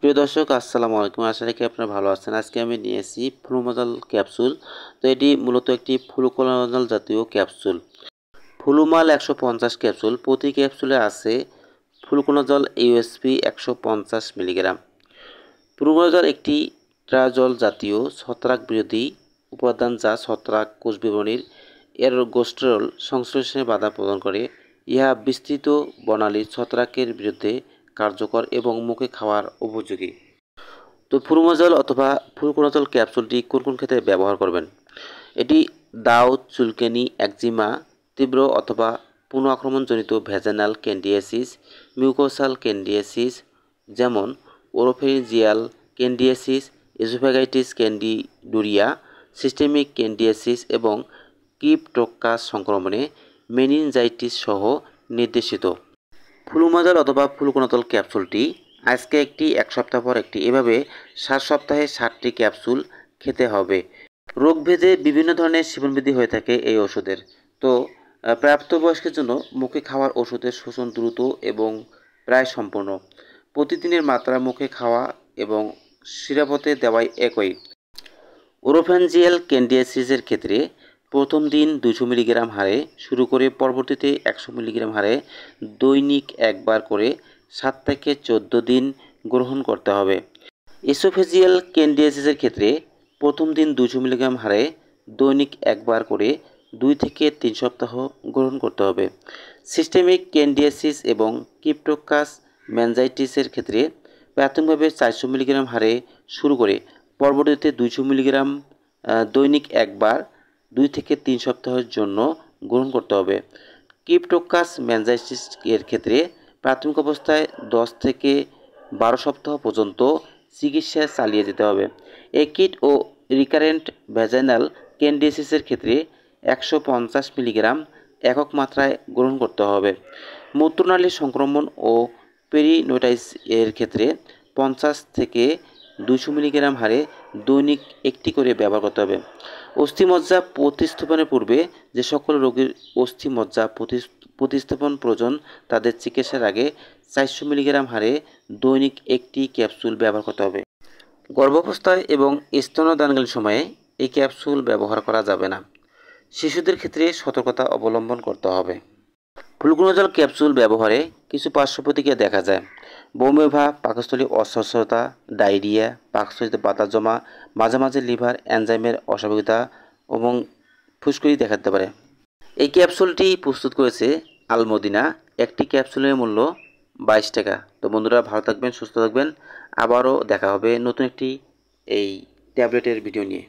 প্রিয় দর্শক আসসালামু আলাইকুম। আশা রাখি আপনারা ভালো আছেন। আজকে আমি নিয়েছি ফ্লুমাজাল ক্যাপসুল। তো এটি মূলত একটি ফ্লুকোনাজল জাতীয় ক্যাপসুল। ফ্লুমাল 150 ক্যাপসুল। প্রতি ক্যাপসুলে আছে ফ্লুকোনাজল ইউএসপি 150 মিলিগ্রাম। ফ্লুকোনাজল একটি ট্রাজল জাতীয় ছত্রাক বিরোধী উপাদান যা ছত্রাক কোষ বিবরণীর এরগোস্টেরল সংশ্লেষণে বাধা প্রদান করে। ইহা বিস্তৃত বর্ণালীর ছত্রাকের বিরুদ্ধে কার্যকর এবং মুখে খাওয়ার উপযোগী। তো ফ্লুমাজাল অথবা ফ্লুকোনাজল ক্যাপসুলটি কোন কোন ক্ষেত্রে ব্যবহার করবেন? এটি দাউদ, চুলকানি, একজিমা, তীব্র অথবা পুনঃ আক্রমণজনিত ভ্যাজানাল ক্যান্ডিডিয়াসিস, মিউকোসাল ক্যান্ডিডিয়াসিস যেমন ওরোফেরিঞ্জিয়াল ক্যান্ডিডিয়াসিস, এসোফ্যাগাইটিস ক্যান্ডিডিউরিয়া, সিস্টেমিক ক্যান্ডিডিয়াসিস এবং ক্রিপ্টোকাস সংক্রমণে মেনিনজাইটিস সহ নির্দেশিত। ফ্লুমাজাল অথবা ফ্লুকোনাজল ক্যাপসুলটি আজকে একটি, এক সপ্তাহ পর একটি, এভাবে 7 সপ্তাহে 7টি ক্যাপসুল খেতে হবে। রোগভেদে বিভিন্ন ধরনের সেবনবিধি হয়ে থাকে এই ওষুধের। তো প্রাপ্তবয়স্কের জন্য মুখে খাওয়ার ওষুধের শোষণ দ্রুত এবং প্রায় সম্পূর্ণ। প্রতিদিনের মাত্রা মুখে খাওয়া এবং শিরাপথে দেওয়াই একই। ওরোফ্যাঞ্জিয়াল ক্যান্ডিডিয়াসিসের ক্ষেত্রে প্রথম দিন 200 মিলিগ্রাম হারে শুরু করে পরবর্তীতে 100 মিলিগ্রাম হারে দৈনিক একবার করে 7 থেকে 14 দিন গ্রহণ করতে হবে। এসোফেজিয়াল ক্যান্ডিডিয়াসিসের ক্ষেত্রে প্রথম দিন 200 মিলিগ্রাম হারে দৈনিক একবার করে 2 থেকে 3 সপ্তাহ গ্রহণ করতে হবে। সিস্টেমিক ক্যান্ডিডিয়াসিস এবং ক্রিপ্টোকাস মেনজাইটিসের ক্ষেত্রে প্রাথমিকভাবে 400 মিলিগ্রাম হারে শুরু করে পরবর্তীতে 200 মিলিগ্রাম দৈনিক একবার 2 থেকে 3 সপ্তাহের জন্য গ্রহণ করতে হবে। ক্রিপ্টোকাস মেনজাইটিস এর ক্ষেত্রে প্রাথমিক অবস্থায় 10 থেকে 12 সপ্তাহ পর্যন্ত চিকিৎসা চালিয়ে যেতে হবে। একিট ও রিকারেন্ট ভ্যাজাইনাল ক্যান্ডিডিয়াসিসের ক্ষেত্রে 150 মিলিগ্রাম একক মাত্রায় গ্রহণ করতে হবে। মূত্রনালীর সংক্রমণ ও পেরিনোটাইটিস এর ক্ষেত্রে 50 থেকে 200 মিলিগ্রাম হারে দৈনিক একটি করে ব্যবহার করতে হবে। অস্থিমজ্জা প্রতিস্থাপনের পূর্বে যে সকল রোগীর অস্থিমজ্জা প্রতিস্থাপন প্রয়োজন তাদের চিকিৎসার আগে 400 মিলিগ্রাম হারে দৈনিক একটি ক্যাপসুল ব্যবহার করতে হবে। গর্ভাবস্থায় এবং স্তন্যদানকালীন সময়ে এই ক্যাপসুল ব্যবহার করা যাবে না। শিশুদের ক্ষেত্রে সতর্কতা অবলম্বন করতে হবে। ফ্লুকোনাজল ক্যাপসুল ব্যবহারে কিছু পার্শ্ব প্রতিক্রিয়া দেখা যায়। বমি ভাব, পাকস্থলী অস্বচ্ছতা, ডায়রিয়া, পাকস্থলীতে পাতা জমা, মাঝে মাঝে লিভার এনজাইমের অস্বাভাবিকতা এবং ফুসকুড়ি দেখা দিতে পারে। এই ক্যাপসুলটি প্রস্তুত করেছে আলমদিনা। একটি ক্যাপসুলের মূল্য 22 টাকা। তো বন্ধুরা ভালো থাকবেন, সুস্থ থাকবেন। আবারও দেখা হবে নতুন একটি এই ট্যাবলেটের ভিডিও নিয়ে।